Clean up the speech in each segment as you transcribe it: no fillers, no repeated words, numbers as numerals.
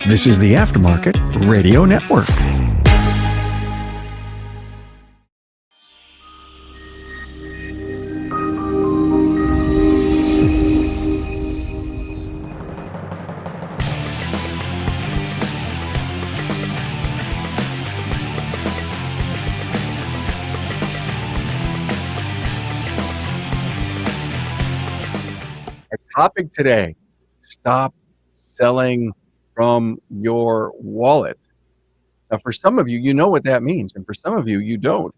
This is the Aftermarket Radio Network. Our topic today, stop selling from your wallet. Now, for some of you, you know what that means, and for some of you, you don't.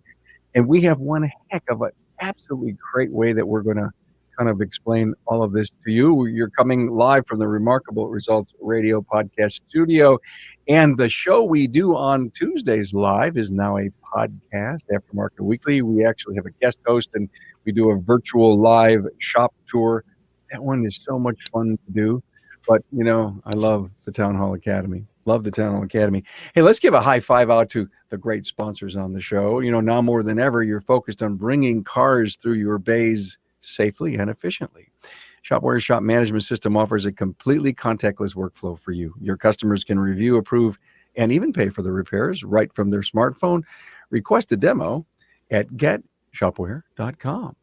And we have one heck of an absolutely great way that we're going to kind of explain all of this to you. You're coming live from the Remarkable Results Radio Podcast studio, and the show we do on Tuesdays live is now a podcast, Aftermarket Weekly. We actually have a guest host, and we do a virtual live shop tour. That one is so much fun to do. But, you know, I love the Town Hall Academy. Love the Town Hall Academy. Hey, let's give a high five out to the great sponsors on the show. You know, now more than ever, you're focused on bringing cars through your bays safely and efficiently. ShopWare's shop management system offers a completely contactless workflow for you. Your customers can review, approve, and even pay for the repairs right from their smartphone. Request a demo at getshopware.com.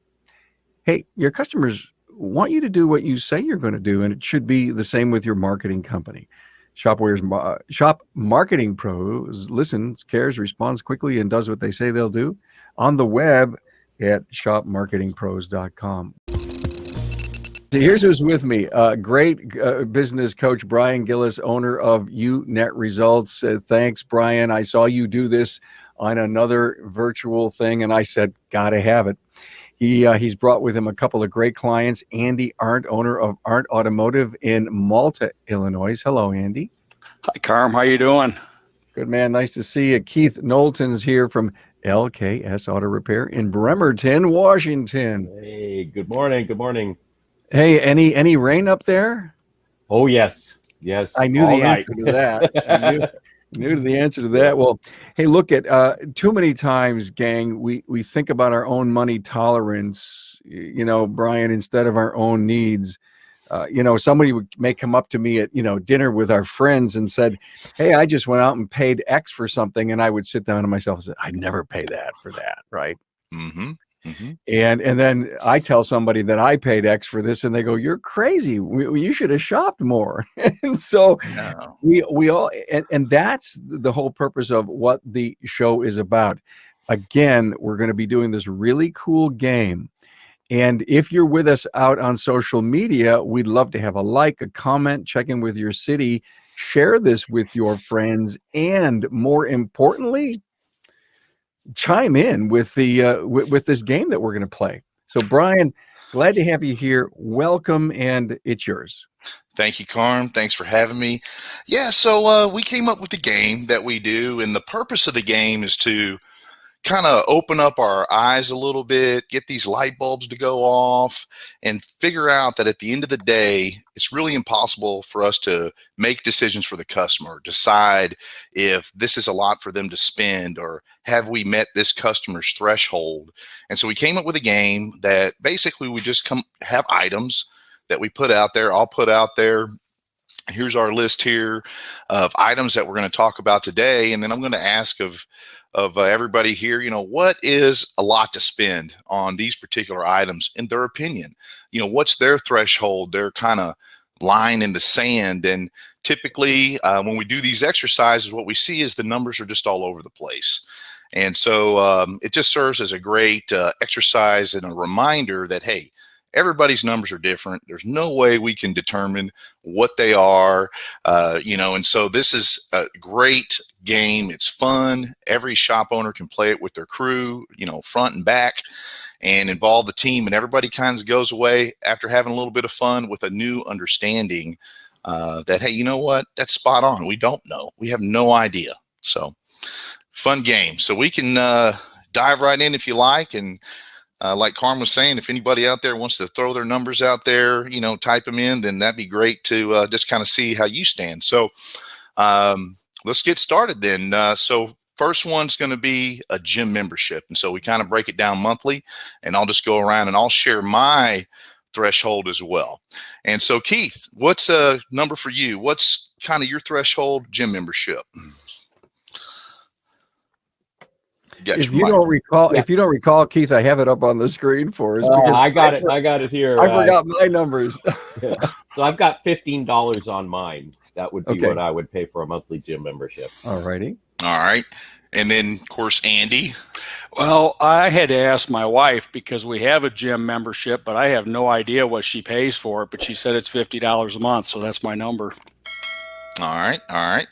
Hey, your customers want you to do what you say you're going to do, and it should be the same with your marketing company. ShopWare's Shop Marketing Pros listens, cares, responds quickly, and does what they say they'll do on the web at shopmarketingpros.com. So here's who's with me. Great business coach, Brian Gillis, owner of UNet Results. Thanks, Brian. I saw you do this on another virtual thing, and I said, gotta have it. He's brought with him a couple of great clients. Andy Arndt, owner of Arndt Automotive in Malta, Illinois. Hello, Andy. Hi, Carm. How you doing? Good, man. Nice to see you. Keith Knowlton's here from LKS Auto Repair in Bremerton, Washington. Hey, good morning. Good morning. Hey, any rain up there? Oh, yes. Yes. I knew the answer to that. I knew the answer to that. Well, hey, look at too many times, gang, we think about our own money tolerance, you know, Brian, instead of our own needs. You know, somebody may come up to me at, you know, dinner with our friends and said, hey, I just went out and paid X for something. And I would sit down to myself and say, I'd never pay that for that. Right. Mm-hmm. Mm-hmm. And then I tell somebody that I paid X for this, and they go, "You're crazy. You should have shopped more." And so we all, and that's the whole purpose of what the show is about. Again, we're going to be doing this really cool game. And if you're with us out on social media, we'd love to have a like, a comment, check in with your city, share this with your friends, and more importantly, chime in with the with this game that we're going to play. So, Brian, glad to have you here. Welcome, and it's yours. Thank you, Carm. Thanks for having me. Yeah, so we came up with the game that we do, and the purpose of the game is to kind of open up our eyes a little bit, get these light bulbs to go off, and figure out that at the end of the day, it's really impossible for us to make decisions for the customer, decide if this is a lot for them to spend or have we met this customer's threshold. And so we came up with a game that basically we just have items that we put out there. I'll put out there. Here's our list here of items that we're going to talk about today. And then I'm going to ask of everybody here, you know, what is a lot to spend on these particular items in their opinion? You know, what's their threshold, their kind of line in the sand? And typically when we do these exercises, what we see is the numbers are just all over the place. And so it just serves as a great exercise and a reminder that, hey, everybody's numbers are different. There's no way we can determine what they are, you know, and so this is a great game. It's fun. Every shop owner can play it with their crew, you know, front and back, and involve the team. And everybody kind of goes away after having a little bit of fun with a new understanding that, hey, you know what? That's spot on. We don't know. We have no idea. So fun game. So we can dive right in if you like. And like Carm was saying, if anybody out there wants to throw their numbers out there, you know, type them in, then that'd be great to just kind of see how you stand. So let's get started then. So first one's going to be a gym membership. And so we kind of break it down monthly, and I'll just go around and I'll share my threshold as well. And so, Keith, what's a number for you? What's kind of your threshold gym membership? If you don't recall, Keith, I have it up on the screen for us. Because I got it here. I forgot my numbers. So I've got $15 on mine. That would be what I would pay for a monthly gym membership. All righty. All right. And then, of course, Andy. Well, I had to ask my wife because we have a gym membership, but I have no idea what she pays for it. But she said it's $50 a month, so that's my number. All right.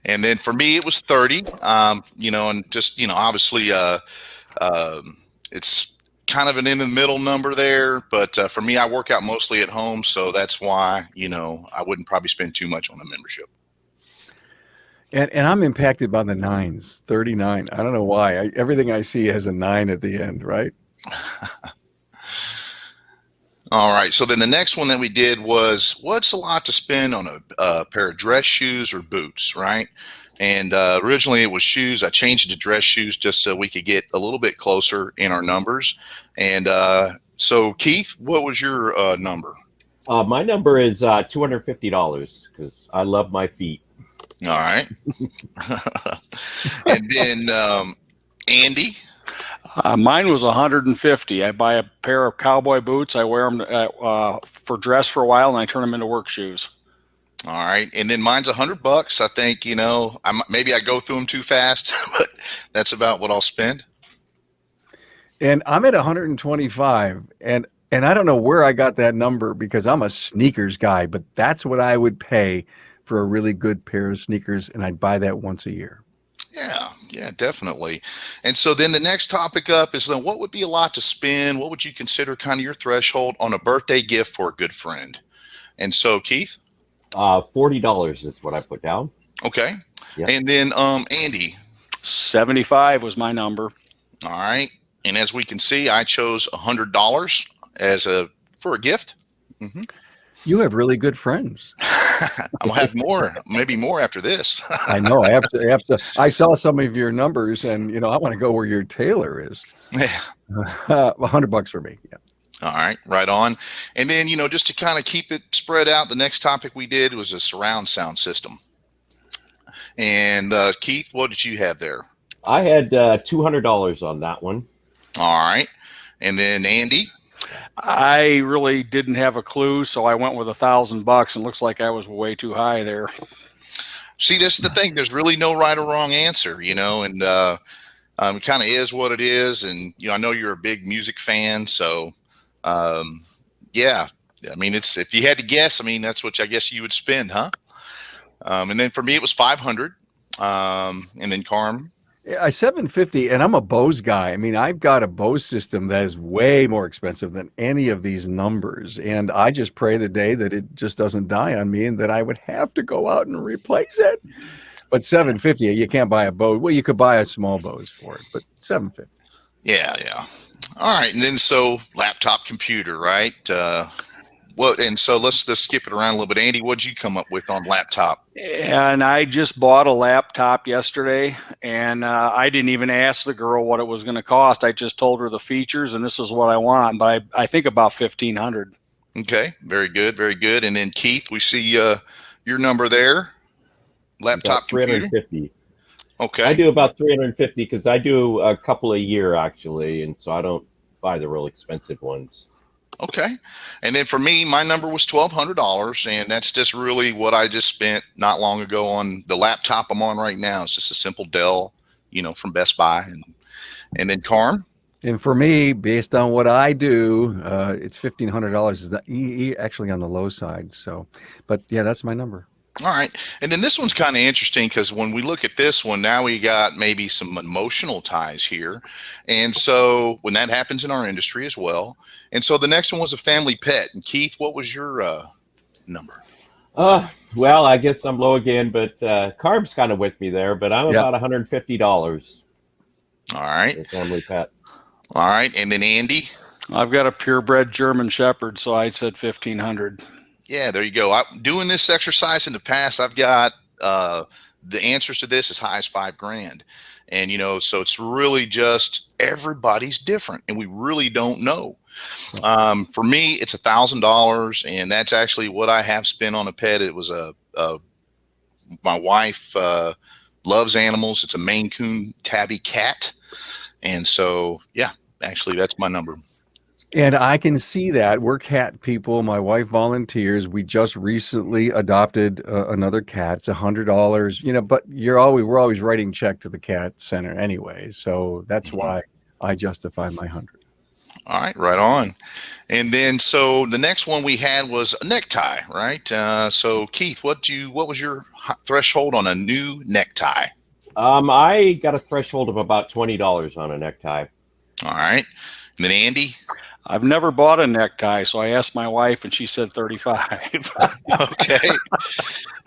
And then for me, it was 30. And just obviously, it's kind of an in the middle number there. But for me, I work out mostly at home, so that's why I wouldn't probably spend too much on a membership. And I'm impacted by the nines, 39. I don't know why. Everything I see has a 9 at the end, right? All right. So then the next one that we did was, what's a lot to spend on a pair of dress shoes or boots, right? And originally it was shoes. I changed it to dress shoes just so we could get a little bit closer in our numbers. And so, Keith, what was your number? My number is $250 because I love my feet. All right. And then Andy? Mine was $150. I buy a pair of cowboy boots. I wear them for dress for a while, and I turn them into work shoes. All right. And then mine's $100. I think, maybe I go through them too fast, but that's about what I'll spend. And I'm at 125. And I don't know where I got that number because I'm a sneakers guy, but that's what I would pay for a really good pair of sneakers, and I'd buy that once a year. Yeah, definitely. And so then the next topic up is then what would be a lot to spend? What would you consider kind of your threshold on a birthday gift for a good friend? And so, Keith? $40 is what I put down. Okay. Yeah. And then Andy? 75 was my number. All right. And as we can see, I chose $100 for a gift. Mm-hmm. You have really good friends. I'll have more, maybe more after this. I know. I have to. I saw some of your numbers, and I want to go where your tailor is. Yeah. $100 for me. Yeah. All right, right on. And then just to kind of keep it spread out, the next topic we did was a surround sound system. And Keith, what did you have there? I had $200 on that one. All right. And then Andy? I really didn't have a clue, so I went with $1,000, and looks like I was way too high there. See, this is the thing. There's really no right or wrong answer, and it kind of is what it is. And I know you're a big music fan, so yeah. I mean, if you had to guess, that's what I guess you would spend, huh? And then for me, it was 500. And then Carm. I 750, and I'm a Bose guy. I've got a Bose system that is way more expensive than any of these numbers, and I just pray the day that it just doesn't die on me and that I would have to go out and replace it. But 750, you can't buy a Bose. Well, you could buy a small Bose for it, but 750. Yeah. All right, and then so laptop computer, right? And so let's skip it around a little bit. Andy, what'd you come up with on laptop? And I just bought a laptop yesterday, and I didn't even ask the girl what it was going to cost. I just told her the features, and this is what I want. But I think about $1,500. Okay, very good, very good. And then Keith, we see your number there. Laptop computer. 350. Okay. I do about 350 because I do a couple a year actually, and so I don't buy the real expensive ones. Okay. And then for me, my number was $1,200, and that's just really what I just spent not long ago on the laptop I'm on right now. It's just a simple Dell, from Best Buy. And then Carm? And for me, based on what I do, it's $1,500 is actually on the low side. So, but yeah, that's my number. All right. And then this one's kind of interesting because when we look at this one, now we got maybe some emotional ties here. And so when that happens in our industry as well. And so the next one was a family pet. And Keith, what was your number? Well, I guess I'm low again, but Carb's kind of with me there, but I'm about $150. All right. For family pet. All right. And then Andy? I've got a purebred German Shepherd, so I said $1,500. Yeah, there you go. I'm doing this exercise in the past. I've got the answers to this as high as $5,000. And, so it's really just everybody's different and we really don't know. For me, it's $1,000, and that's actually what I have spent on a pet. It was my wife loves animals. It's a Maine Coon tabby cat, and so yeah, actually that's my number. And I can see that. We're cat people. My wife volunteers. We just recently adopted another cat. It's $100, but we're always writing check to the cat center anyway. So that's why I justify my 100. All right, right on. And then, so the next one we had was a necktie, right? So Keith, what was your threshold on a new necktie? I got a threshold of about $20 on a necktie. All right. And then Andy? I've never bought a necktie, so I asked my wife, and she said 35. Okay.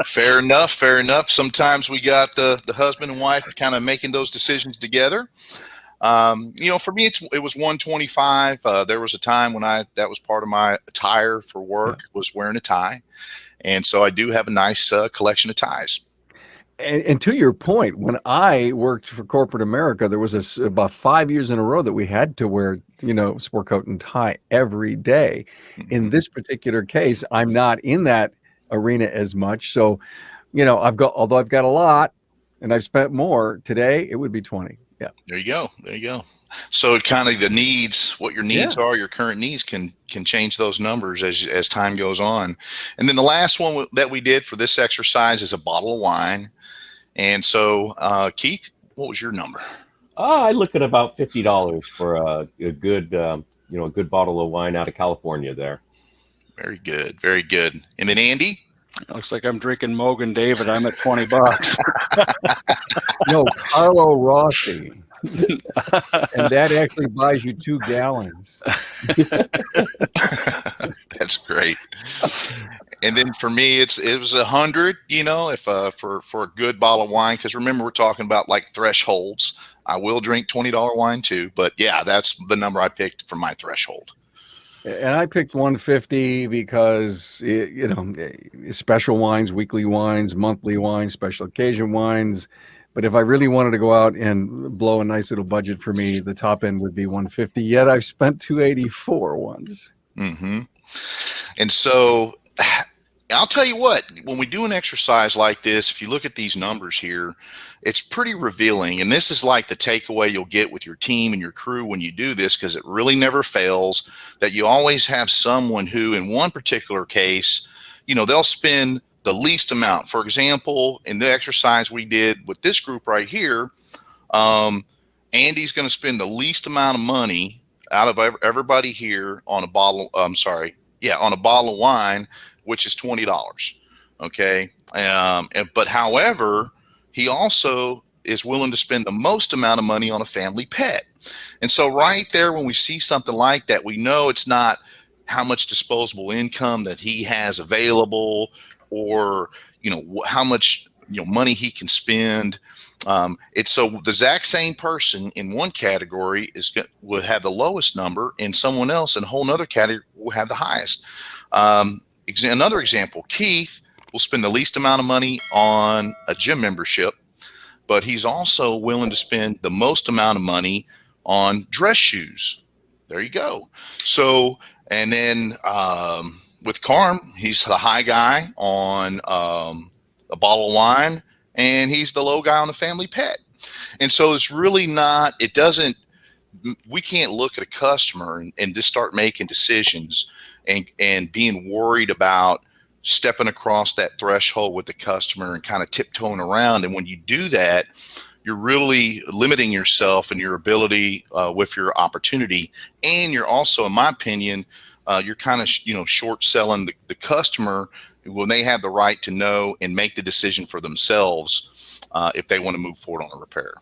Fair enough. Fair enough. Sometimes we got the husband and wife kind of making those decisions together. For me, it was 125. There was a time when that was part of my attire for work, was wearing a tie. And so I do have a nice collection of ties. And to your point, when I worked for corporate America, there was about 5 years in a row that we had to wear, sport coat and tie every day. In this particular case, I'm not in that arena as much. So, although I've got a lot and I've spent more today, it would be 20. Yeah. There you go. There you go. So kind of what your needs are, your current needs can change those numbers as time goes on. And then the last one that we did for this exercise is a bottle of wine. And so, Keith, what was your number? I look at about $50 for a good, a good bottle of wine out of California there. Very good. Very good. And then Andy? It looks like I'm drinking Mogan David. I'm at $20. No, Carlo Rossi. And that actually buys you 2 gallons. That's great. And then for me, it was 100. If for a good bottle of wine, because remember we're talking about like thresholds. I will drink $20 wine too, but yeah, that's the number I picked for my threshold. And I picked 150 because special wines, weekly wines, monthly wines, special occasion wines. But if I really wanted to go out and blow a nice little budget for me, the top end would be 150. Yet I've spent 284 once. Mm-hmm. And so I'll tell you what, when we do an exercise like this, if you look at these numbers here, it's pretty revealing. And this is like the takeaway you'll get with your team and your crew when you do this, because it really never fails, that you always have someone who, in one particular case, they'll spend the least amount. For example, in the exercise we did with this group right here, Andy's going to spend the least amount of money out of everybody here on a bottle. On a bottle of wine, which is $20. Okay. But however, he also is willing to spend the most amount of money on a family pet. And so right there, when we see something like that, we know it's not how much disposable income that he has available, or, how much, money he can spend. It's so the exact same person in one category would have the lowest number, and someone else in a whole nother category will have the highest. Another example, Keith will spend the least amount of money on a gym membership, but he's also willing to spend the most amount of money on dress shoes. There you go. So, and then with Carm, he's the high guy on a bottle of wine, and he's the low guy on the family pet. And so it's really not, we can't look at a customer and just start making decisions and being worried about stepping across that threshold with the customer and kind of tiptoeing around. And when you do that, you're really limiting yourself and your ability with your opportunity. And you're also, in my opinion, you're kind of, short selling the customer when they have the right to know and make the decision for themselves if they want to move forward on a repair.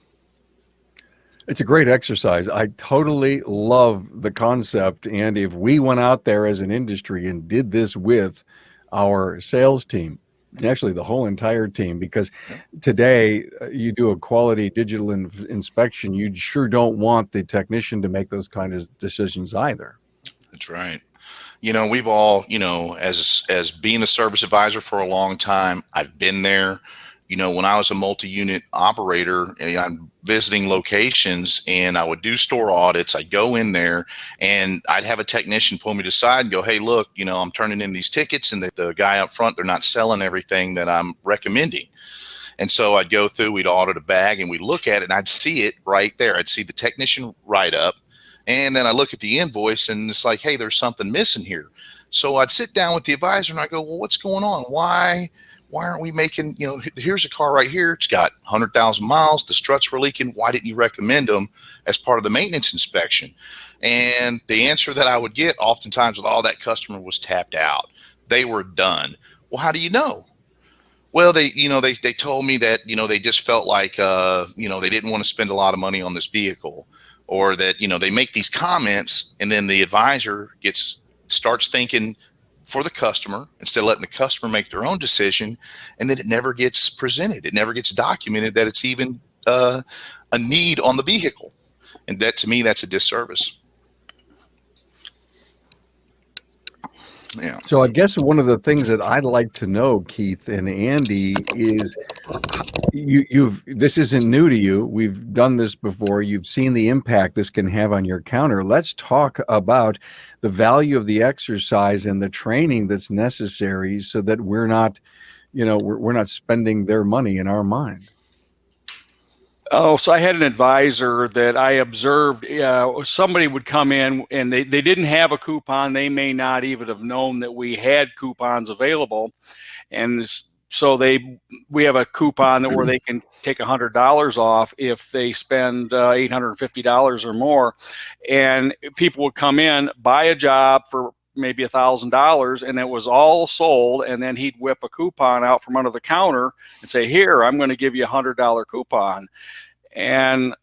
It's a great exercise. I totally love the concept. And if we went out there as an industry and did this with our sales team, actually the whole entire team, because today you do a quality digital inspection, you sure don't want the technician to make those kind of decisions either. That's right. We've all, as being a service advisor for a long time, I've been there. when I was a multi-unit operator and I'm visiting locations and I would do store audits, I'd go in there and I'd have a technician pull me to the side and go, hey, look, I'm turning in these tickets and the guy up front, they're not selling everything that I'm recommending. And so I'd go through, we'd audit a bag and we'd look at it and I'd see it right there. I'd see the technician write up. And then I look at the invoice and it's like, hey, there's something missing here. So I'd sit down with the advisor and I go, well, what's going on? Why aren't we making, here's a car right here. It's got 100,000 miles. The struts were leaking. Why didn't you recommend them as part of the maintenance inspection? And the answer that I would get oftentimes with all that customer was tapped out. They were done. Well, how do you know? Well, they told me that, they just felt like, they didn't want to spend a lot of money on this vehicle, or that, they make these comments and then the advisor starts thinking for the customer instead of letting the customer make their own decision. And then it never gets presented. It never gets documented that it's even a need on the vehicle. And that, to me, that's a disservice. Yeah. So I guess one of the things that I'd like to know, Keith and Andy, is this isn't new to you. We've done this before. You've seen the impact this can have on your counter. Let's talk about the value of the exercise and the training that's necessary so that we're not, we're not spending their money in our mind. Oh, so I had an advisor that I observed. Somebody would come in and they didn't have a coupon. They may not even have known that we had coupons available. And so we have a coupon where they can take $100 off if they spend $850 or more. And people would come in, buy a job for maybe $1,000, and it was all sold. And then he'd whip a coupon out from under the counter and say, here, I'm going to give you a $100 coupon. And,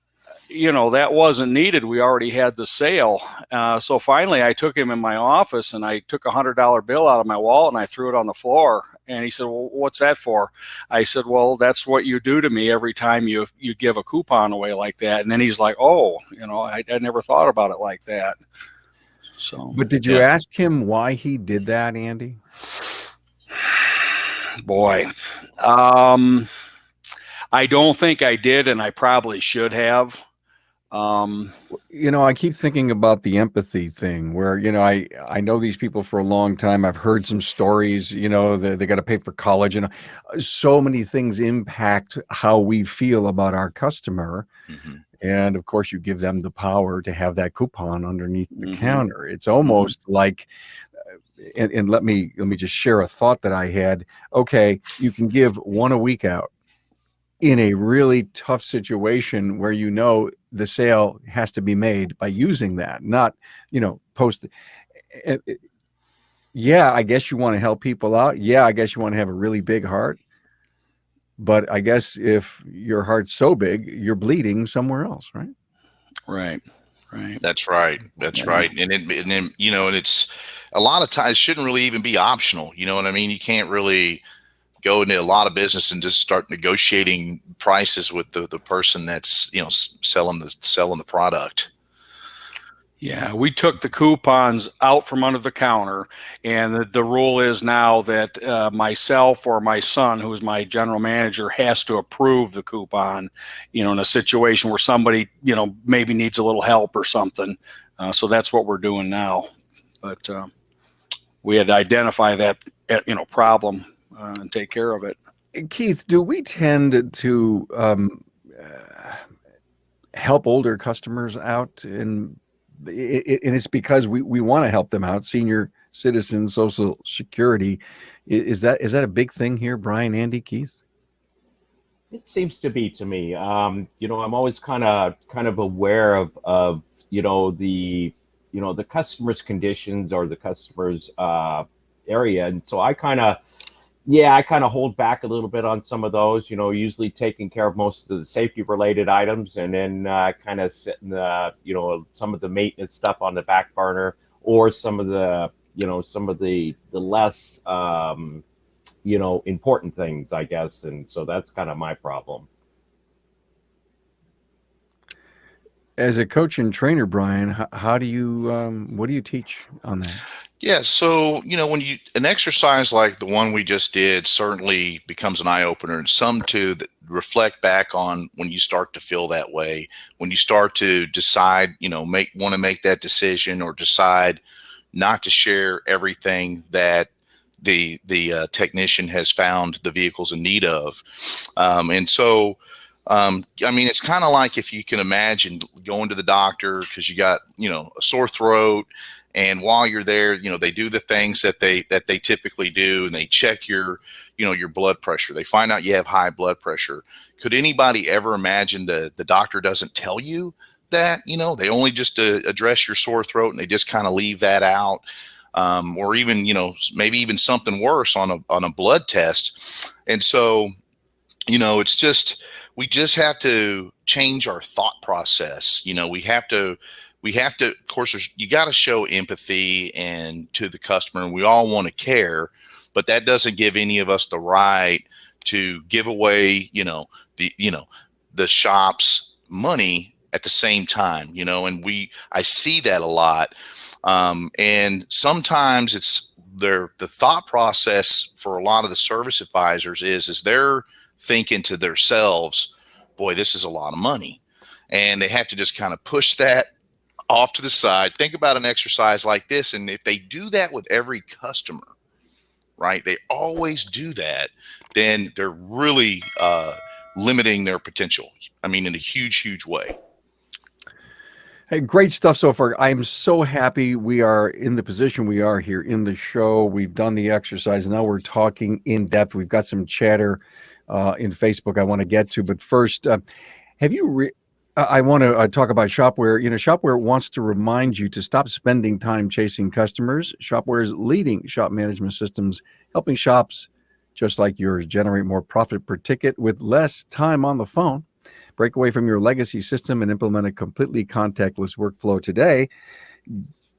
that wasn't needed. We already had the sale. So finally I took him in my office and I took a $100 bill out of my wallet and I threw it on the floor. And he said, well, what's that for? I said, well, that's what you do to me every time you give a coupon away like that. And then he's like, oh, I never thought about it like that. So, but did you ask him why he did that, Andy? Boy, I don't think I did, and I probably should have. I keep thinking about the empathy thing where, I know these people for a long time. I've heard some stories, they got to pay for college, and so many things impact how we feel about our customer. Mm-hmm. And of course you give them the power to have that coupon underneath the counter. It's almost like, and let me just share a thought that I had. Okay, you can give one a week out in a really tough situation where the sale has to be made by using that, not post. Yeah, I guess you want to help people out. Yeah, I guess you want to have a really big heart. But I guess if your heart's so big, you're bleeding somewhere else, right? Right. That's right. And it's a lot of times shouldn't really even be optional. You know what I mean? You can't really go into a lot of business and just start negotiating prices with the person that's selling the product. Yeah, we took the coupons out from under the counter, and the rule is now that myself or my son, who is my general manager, has to approve the coupon, in a situation where somebody, maybe needs a little help or something. So that's what we're doing now. But we had to identify that, problem and take care of it. Keith, do we tend to help older customers out and it's because we want to help them out, senior citizens, Social Security. Is that a big thing here, Brian, Andy, Keith? It seems to be to me. I'm always kind of aware of the customer's conditions or the customer's area, and so I kind of hold back a little bit on some of those, usually taking care of most of the safety related items, and then kind of setting some of the maintenance stuff on the back burner, or some of the less, important things, I guess. And so that's kind of my problem. As a coach and trainer, Brian, how do you, what do you teach on that? Yeah, so when an exercise like the one we just did certainly becomes an eye opener, and some too that reflect back on when you start to feel that way, when you start to decide, want to make that decision or decide not to share everything that the technician has found the vehicle's in need of. And so, I mean, it's kind of like if you can imagine going to the doctor because you got, a sore throat. And while you're there, they do the things that they typically do, and they check your blood pressure. They find out you have high blood pressure. Could anybody ever imagine the doctor doesn't tell you that? They only just address your sore throat, and they just kind of leave that out. Or even, maybe even something worse on a blood test. And so, it's just, we just have to change our thought process. We have to, of course, you got to show empathy and to the customer, and we all want to care, but that doesn't give any of us the right to give away, the shop's money at the same time, and I see that a lot. And sometimes it's the thought process for a lot of the service advisors is they're thinking to themselves, boy, this is a lot of money. And they have to just kind of push that off to the side. Think about an exercise like this. And if they do that with every customer, right, they always do that, then they're really limiting their potential. I mean, in a huge, huge way. Hey, great stuff so far. I'm so happy we are in the position we are here in the show. We've done the exercise. Now we're talking in depth. We've got some chatter in Facebook I want to get to. But first, have you I want to talk about Shopware. Shopware wants to remind you to stop spending time chasing customers. Shopware's leading shop management systems, helping shops just like yours generate more profit per ticket with less time on the phone. Break away from your legacy system and implement a completely contactless workflow today.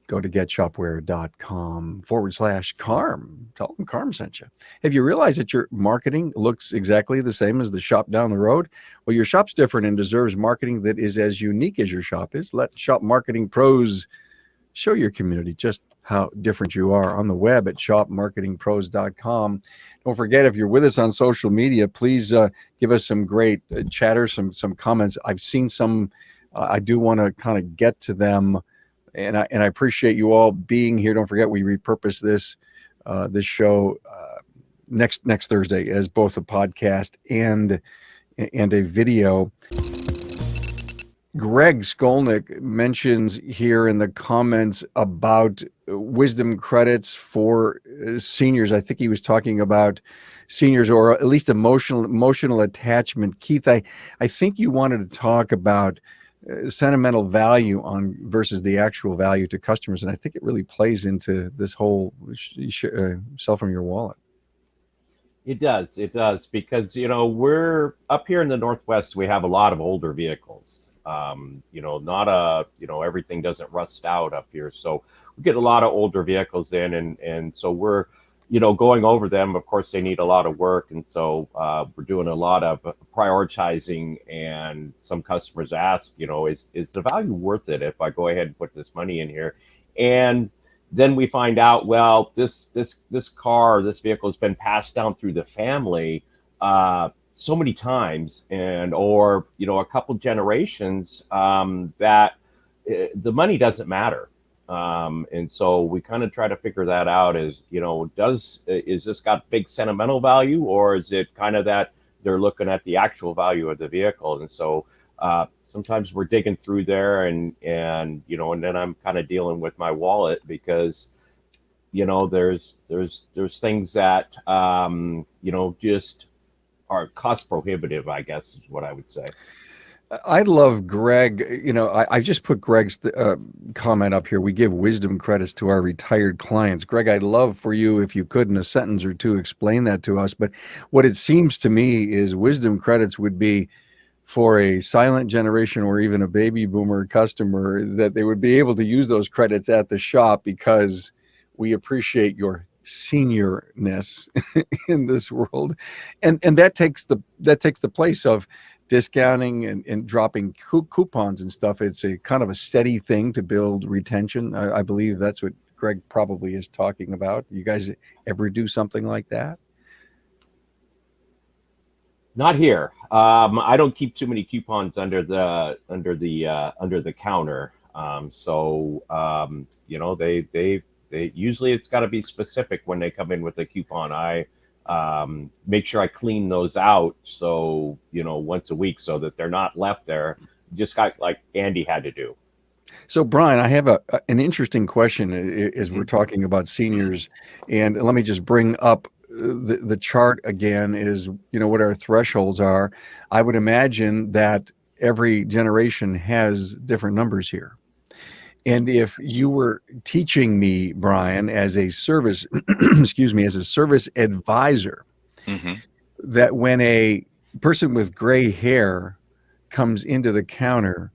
Go to getshopware.com/Carm. Tell them Carm sent you. Have you realized that your marketing looks exactly the same as the shop down the road? Well, your shop's different and deserves marketing that is as unique as your shop is. Let shop marketing pros show your community just how different you are on the web at shopmarketingpros.com. Don't forget, if you're with us on social media, please give us some great chatter, some comments. I've seen some. I do want to kind of get to them. And I appreciate you all being here. Don't forget, we repurpose this show next Thursday as both a podcast and a video. Greg Skolnick mentions here in the comments about wisdom credits for seniors. I think he was talking about seniors, or at least emotional attachment. Keith, I think you wanted to talk about sentimental value on versus the actual value to customers, and I think it really plays into this whole sell from your wallet. It does because we're up here in the Northwest. We have a lot of older vehicles. Everything doesn't rust out up here, so we get a lot of older vehicles in, and so we're going over them. Of course, they need a lot of work, and so we're doing a lot of prioritizing. And some customers ask, is the value worth it if I go ahead and put this money in here? And then we find out, well, this vehicle has been passed down through the family so many times, or a couple generations, that the money doesn't matter. And so we kind of try to figure that out is this got big sentimental value, or is it kind of that they're looking at the actual value of the vehicle? And so sometimes we're digging through there and then I'm kind of dealing with my wallet because, there's things that, just are cost prohibitive, I guess is what I would say. I love Greg. I just put Greg's comment up here. We give wisdom credits to our retired clients. Greg, I'd love for you, if you could, in a sentence or two, explain that to us. But what it seems to me is wisdom credits would be for a silent generation or even a baby boomer customer, that they would be able to use those credits at the shop because we appreciate your seniorness in this world. And that takes the place of discounting and dropping coupons and stuff. It's a kind of a steady thing to build retention. I believe that's what Greg probably is talking about. You guys ever do something like that? Not here. I don't keep too many coupons under the counter. They usually, it's got to be specific when they come in with a coupon. I make sure I clean those out, so once a week, so that they're not left there, just like Andy had to do. So, Brian, I have an interesting question as we're talking about seniors, and let me just bring up the chart again. Is what our thresholds are. I would imagine that every generation has different numbers here. And if you were teaching me, Brian, as a service, excuse me, as a service advisor, that when a person with gray hair comes into the counter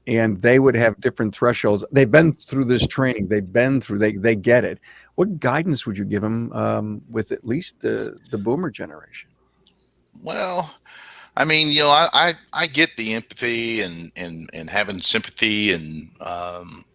and they would have different thresholds, they've been through this training, they get it. What guidance would you give them with at least the boomer generation? Well, I mean, I get the empathy and having sympathy and,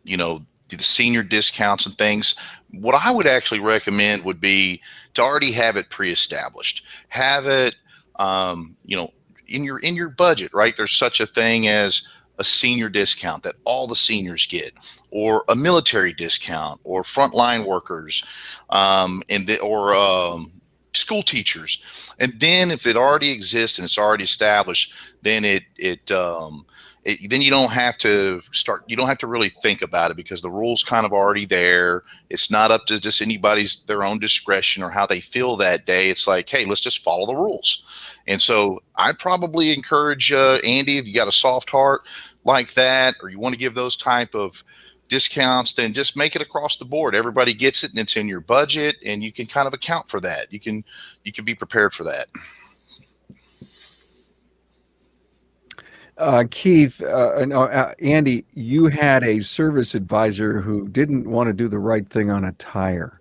the senior discounts and things. What I would actually recommend would be to already have it pre-established. Have it, in your budget, right? There's such a thing as a senior discount that all the seniors get, or a military discount, or frontline workers, or school teachers. And then if it already exists and it's already established, then then you don't have to really think about it, because the rule's kind of already there. It's not up to just their own discretion or how they feel that day. It's like, hey, let's just follow the rules. And so I'd probably encourage Andy, if you got a soft heart like that, or you want to give those type of discounts, then just make it across the board. Everybody gets it and it's in your budget, and you can kind of account for that. You can be prepared for that. Keith, Andy, you had a service advisor who didn't want to do the right thing on a tire.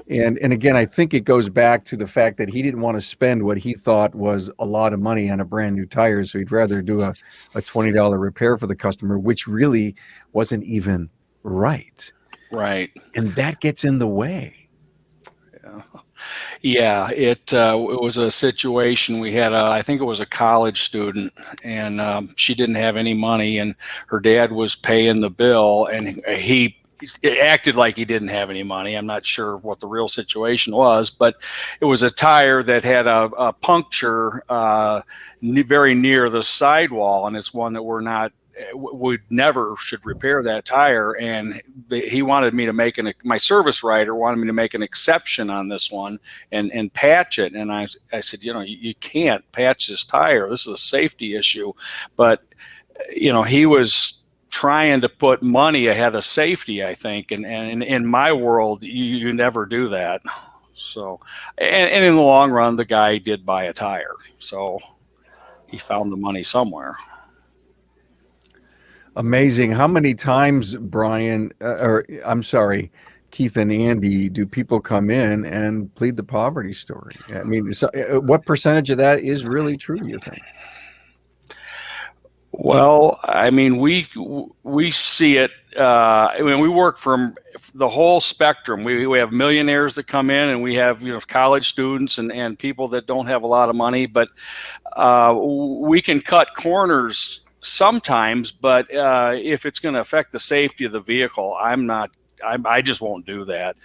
And again, I think it goes back to the fact that he didn't want to spend what he thought was a lot of money on a brand new tire. So he'd rather do a $20 repair for the customer, which really wasn't even right. Right. And that gets in the way. Yeah, it was a situation. We had I think it was a college student, and she didn't have any money, and her dad was paying the bill, and he acted like he didn't have any money. I'm not sure what the real situation was, but it was a tire that had a puncture very near the sidewall, and it's one that we never should repair that tire. And he wanted me to my service writer wanted me to make an exception on this one and patch it. And I said, you can't patch this tire. This is a safety issue. But, he was trying to put money ahead of safety, I think. And in my world, you never do that. So, and in the long run, the guy did buy a tire. So he found the money somewhere. Amazing. How many times, Brian, Keith and Andy, do people come in and plead the poverty story? I mean, what percentage of that is really true, you think? Well, I mean, we see it. We work from the whole spectrum. We have millionaires that come in, and we have college students and people that don't have a lot of money. But we can cut corners sometimes, but if it's going to affect the safety of the vehicle, I just won't do that.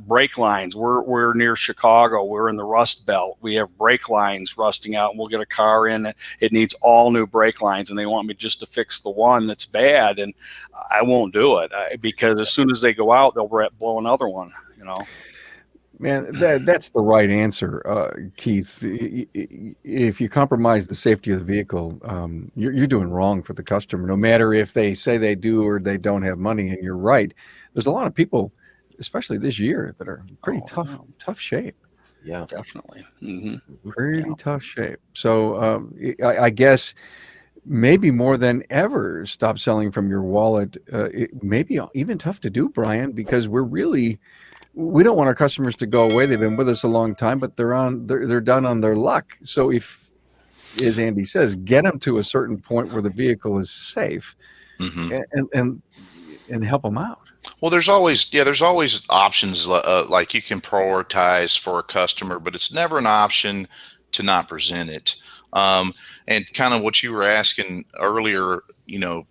Brake lines, we're near Chicago, we're in the Rust Belt, we have brake lines rusting out, and we'll get a car in, it needs all new brake lines, and they want me just to fix the one that's bad, and I won't do it because as soon as they go out, they'll blow another one. Man, that's the right answer, Keith. If you compromise the safety of the vehicle, you're doing wrong for the customer, no matter if they say they do or they don't have money. And you're right. There's a lot of people, especially this year, that are pretty tough shape. Yeah, definitely. Pretty tough shape. So I guess maybe more than ever, stop selling from your wallet. It may be even tough to do, Brian, because we don't want our customers to go away. They've been with us a long time, but they're done on their luck. So if, as Andy says, get them to a certain point where the vehicle is safe, and help them out. Well, there's always options, like you can prioritize for a customer, but it's never an option to not present it. Um, and kind of what you were asking earlier,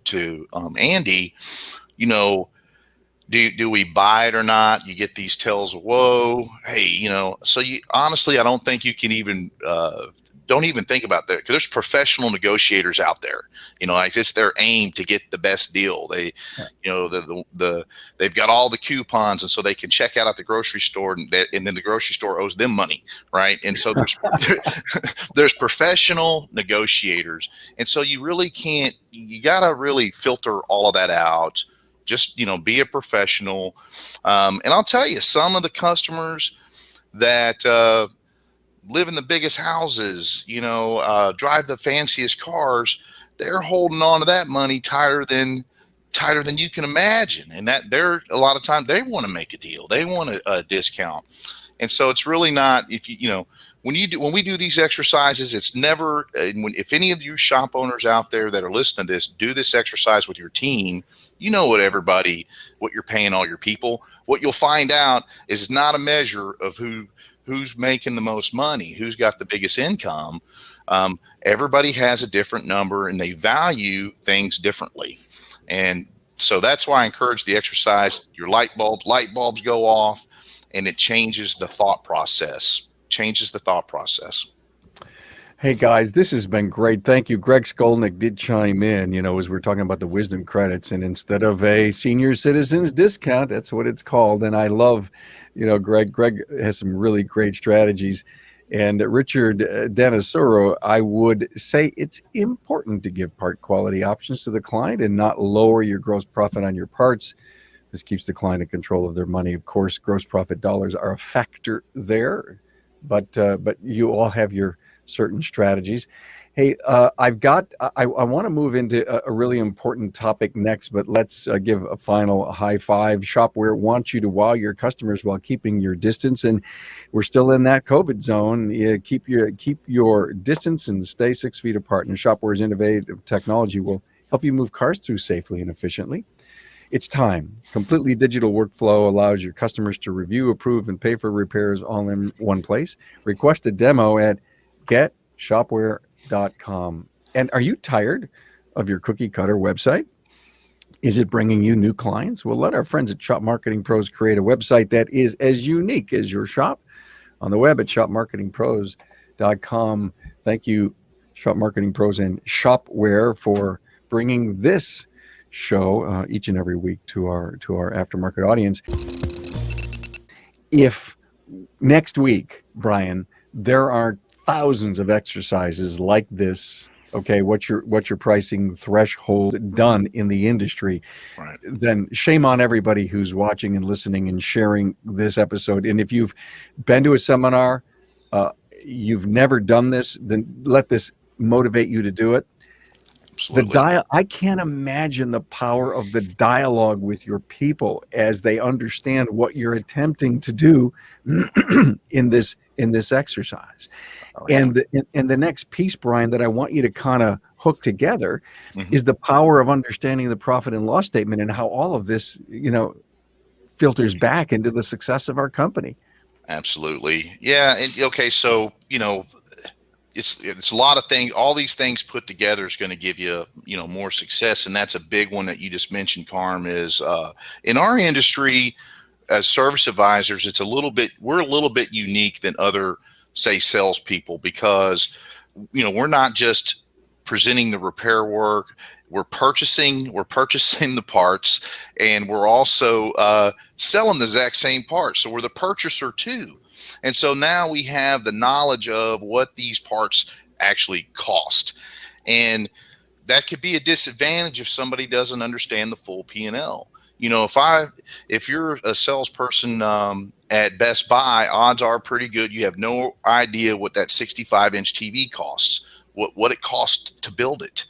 to Andy, you know, do we buy it or not? You get these tells of woe. Hey, so you honestly, I don't think you can even don't even think about that, because there's professional negotiators out there. Like it's their aim to get the best deal. They've got all the coupons, and so they can check out at the grocery store, and then the grocery store owes them money, right? And so there's professional negotiators, and so you really can't. You gotta really filter all of that out. Just be a professional. And I'll tell you, some of the customers that live in the biggest houses, drive the fanciest cars, they're holding on to that money tighter than you can imagine. And that they're a lot of times they want to make a deal, they want a discount. And so it's really not, if when we do these exercises, it's never, if any of you shop owners out there that are listening to this, do this exercise with your team, what you're paying all your people. What you'll find out is not a measure of who's making the most money, who's got the biggest income. Everybody has a different number, and they value things differently. And so that's why I encourage the exercise. Your light bulbs go off, and it changes the thought process. Hey guys, this has been great. Thank you. Greg Skolnick did chime in, as we're talking about the wisdom credits, and instead of a senior citizens discount, that's what it's called. And I love, Greg has some really great strategies. And Richard Danisoro, I would say it's important to give part quality options to the client and not lower your gross profit on your parts. This keeps the client in control of their money. Of course, gross profit dollars are a factor there, but you all have your certain strategies. Hey, I want to move into a really important topic next, but let's give a final high five. Shopware wants you to wow your customers while keeping your distance, and we're still in that COVID zone. Keep your distance and stay 6 feet apart. And Shopware's innovative technology will help you move cars through safely and efficiently. It's time. Completely digital workflow allows your customers to review, approve, and pay for repairs all in one place. Request a demo at getshopware.com. And are you tired of your cookie cutter website? Is it bringing you new clients? Well, let our friends at Shop Marketing Pros create a website that is as unique as your shop on the web at shopmarketingpros.com. Thank you, Shop Marketing Pros and Shopware, for bringing this show each and every week to our aftermarket audience. If next week, Brian, there are thousands of exercises like this, okay, what's your pricing threshold done in the industry, Right. Then shame on everybody who's watching and listening and sharing this episode. And if you've been to a seminar, you've never done this, then let this motivate you to do it. Absolutely. I can't imagine the power of the dialogue with your people as they understand what you're attempting to do in this exercise. Oh, yeah. And the next piece, Brian, that I want you to kind of hook together Mhm. is the power of understanding the profit and loss statement and how all of this, filters back into the success of our company. Absolutely. Yeah. And okay, so it's a lot of things. All these things put together is going to give you more success, and that's a big one that you just mentioned, Carm. Is in our industry as service advisors, we're a little bit unique than other, say, salespeople, because we're not just presenting the repair work. We're purchasing the parts, and we're also selling the exact same parts. So we're the purchaser too. And so now we have the knowledge of what these parts actually cost. And that could be a disadvantage if somebody doesn't understand the full P&L. If you're a salesperson at Best Buy, odds are pretty good you have no idea what that 65-inch TV costs, what it costs to build it.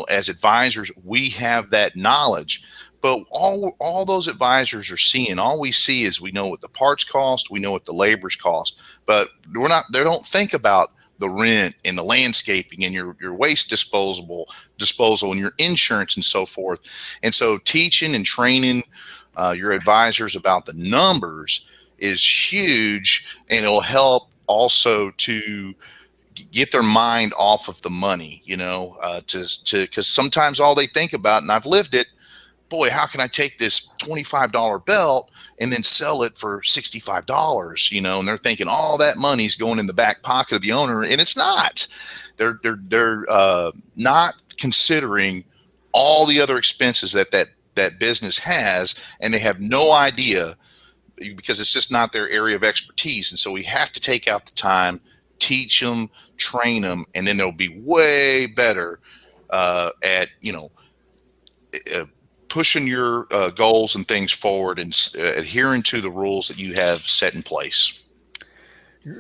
As advisors, we have that knowledge. But all those advisors are seeing, all we see is we know what the parts cost, we know what the labor's cost, but they don't think about the rent and the landscaping and your waste disposal and your insurance and so forth. And so teaching and training your advisors about the numbers is huge, and it'll help also to get their mind off of the money, because sometimes all they think about, and I've lived it, boy, how can I take this $25 belt and then sell it for $65, and they're thinking all that money's going in the back pocket of the owner, and it's not. They're not considering all the other expenses that business has, and they have no idea because it's just not their area of expertise. And so we have to take out the time, teach them, train them, and then they'll be way better at pushing your goals and things forward and adhering to the rules that you have set in place.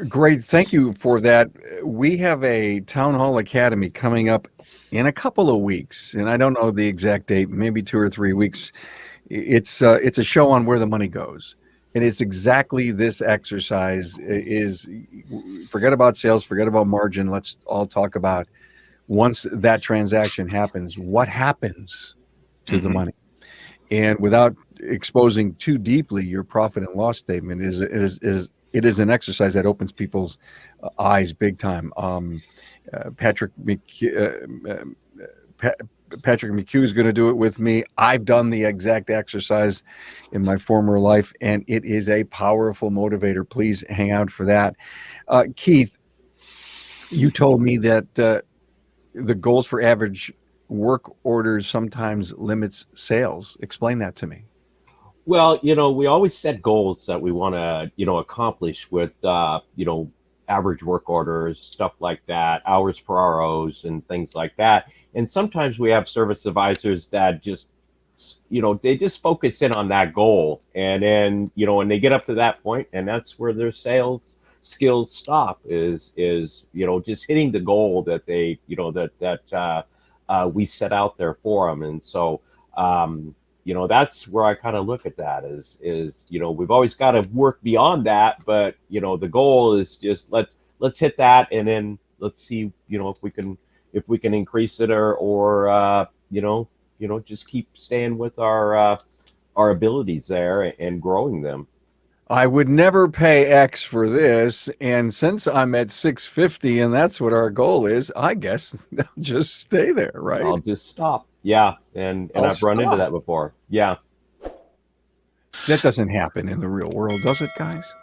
Great. Thank you for that. We have a Town Hall Academy coming up in a couple of weeks, and I don't know the exact date, maybe 2 or 3 weeks. It's a show on where the money goes. And it's exactly this exercise is forget about sales, forget about margin. Let's all talk about once that transaction happens, what happens to the money? And without exposing too deeply your profit and loss statement, it is an exercise that opens people's eyes big time. Patrick McHugh is going to do it with me. I've done the exact exercise in my former life, and it is a powerful motivator. Please hang out for that. Keith, you told me that the goals for average work orders sometimes limits sales. Explain that to me. Well, we always set goals that we want to, accomplish with, average work orders, stuff like that, hours per ROs and things like that. And sometimes we have service advisors that just, they just focus in on that goal. And then, when they get up to that point, and that's where their sales skills stop is, just hitting the goal that they, we set out there for them. And so, that's where I kind of look at that is, we've always got to work beyond that, but, the goal is just let's hit that. And then let's see, if we can increase it or just keep staying with our abilities there and growing them. I would never pay X for this. And since I'm at 650 and that's what our goal is, I guess I'll just stay there, right? I'll just stop. Yeah. And I've run into that before. Yeah. That doesn't happen in the real world, does it, guys?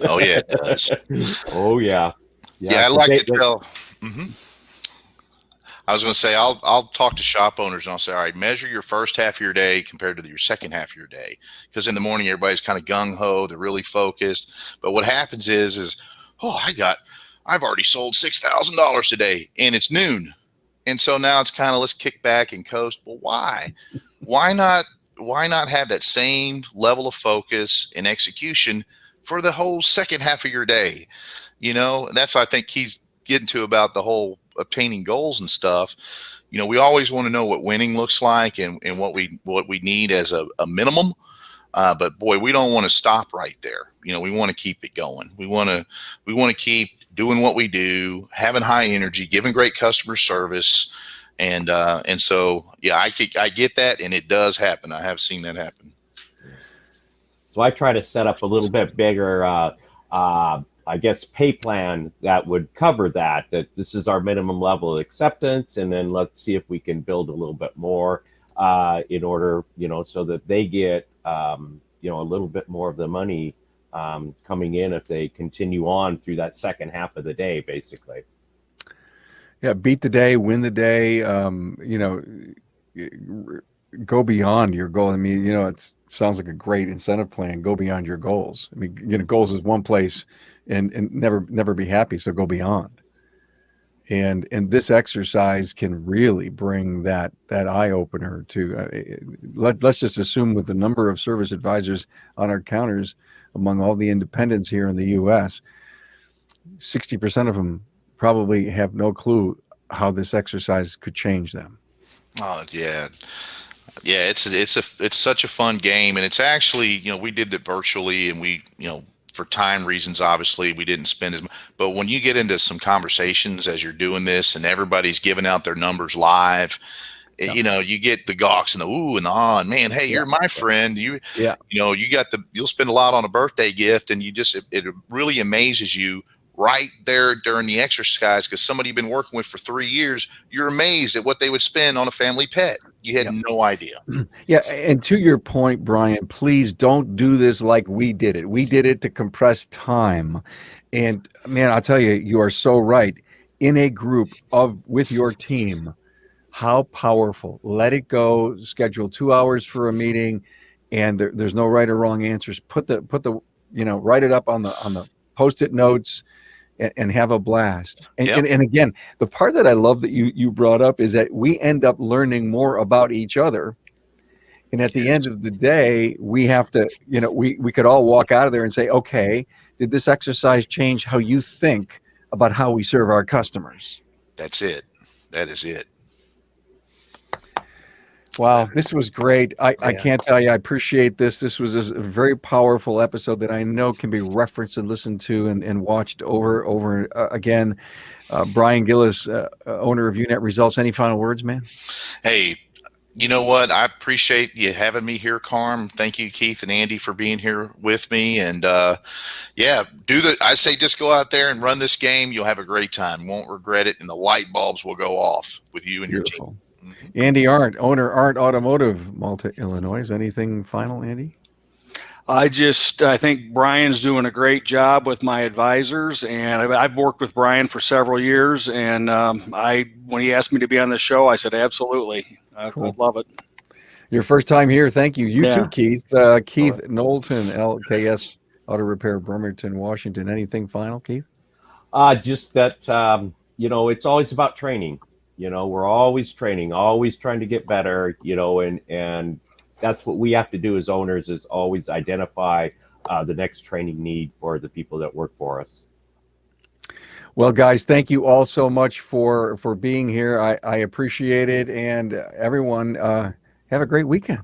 Oh, yeah, it does. Oh, yeah. Yeah, I like to tell. I was going to say, I'll talk to shop owners and I'll say, all right, measure your first half of your day compared to your second half of your day. Because in the morning, everybody's kind of gung-ho. They're really focused. But what happens is I've already sold $6,000 today and it's noon. And so now it's kind of, let's kick back and coast. Well, why? Why not have that same level of focus and execution for the whole second half of your day? And that's what I think he's getting to about the whole obtaining goals and stuff. We always want to know what winning looks like and what we need as a minimum. But boy, we don't want to stop right there. We want to keep it going. We want to keep doing what we do, having high energy, giving great customer service. And so, yeah, I get that. And it does happen. I have seen that happen. So I try to set up a little bit bigger, I guess, pay plan that would cover that this is our minimum level of acceptance. And then let's see if we can build a little bit more in order, so that they get, a little bit more of the money coming in if they continue on through that second half of the day, basically. Yeah. Beat the day, win the day, go beyond your goal. I mean, it sounds like a great incentive plan. Go beyond your goals. I mean, goals is one place and never be happy. So go beyond. And this exercise can really bring that eye opener to, let's just assume with the number of service advisors on our counters among all the independents here in the U.S., 60% of them probably have no clue how this exercise could change them. Oh, yeah. Yeah, it's such a fun game, and it's actually, we did it virtually, and we, for time reasons, obviously, we didn't spend as much. But when you get into some conversations as you're doing this, and everybody's giving out their numbers live, Yeah. You know, you get the gawks and the ooh and the ah, and man, hey, Yeah. you're my friend. Yeah. You know, you'll spend a lot on a birthday gift, and it really amazes you right there during the exercise, because somebody you've been working with for 3 years, you're amazed at what they would spend on a family pet. You had no idea. Yeah, and to your point, Brian, please don't do this like we did it. We did it to compress time. And man, I'll tell you, you are so right. In a group with your team, how powerful. Let it go, schedule 2 hours for a meeting, and there's no right or wrong answers. Put the write it up on the post-it notes, and have a blast. And, Yep. and again, the part that I love that you brought up is that we end up learning more about each other. And at the end of the day, we have to, we could all walk out of there and say, okay, did this exercise change how you think about how we serve our customers? That's it. That is it. Wow, this was great. I can't tell you, I appreciate this. This was a very powerful episode that I know can be referenced and listened to and watched over again. Brian Gillis, owner of UNet Results. Any final words, man? Hey, you know what? I appreciate you having me here, Carm. Thank you, Keith and Andy, for being here with me. And yeah, I say just go out there and run this game. You'll have a great time. Won't regret it. And the light bulbs will go off with you and Beautiful. your team. Andy Arndt, owner Arndt Automotive, Malta, Illinois. Anything final, Andy? I think Brian's doing a great job with my advisors, and I've worked with Brian for several years. And when he asked me to be on the show, I said absolutely. Cool. I'd love it. Your first time here. Thank you. You too, Keith. Keith Right. Knowlton, LKS Auto Repair, Bremerton, Washington. Anything final, Keith? Just that it's always about training. We're always training, always trying to get better. And that's what we have to do as owners, is always identify the next training need for the people that work for us. Well, guys, thank you all so much for being here. I appreciate it. And everyone, have a great weekend.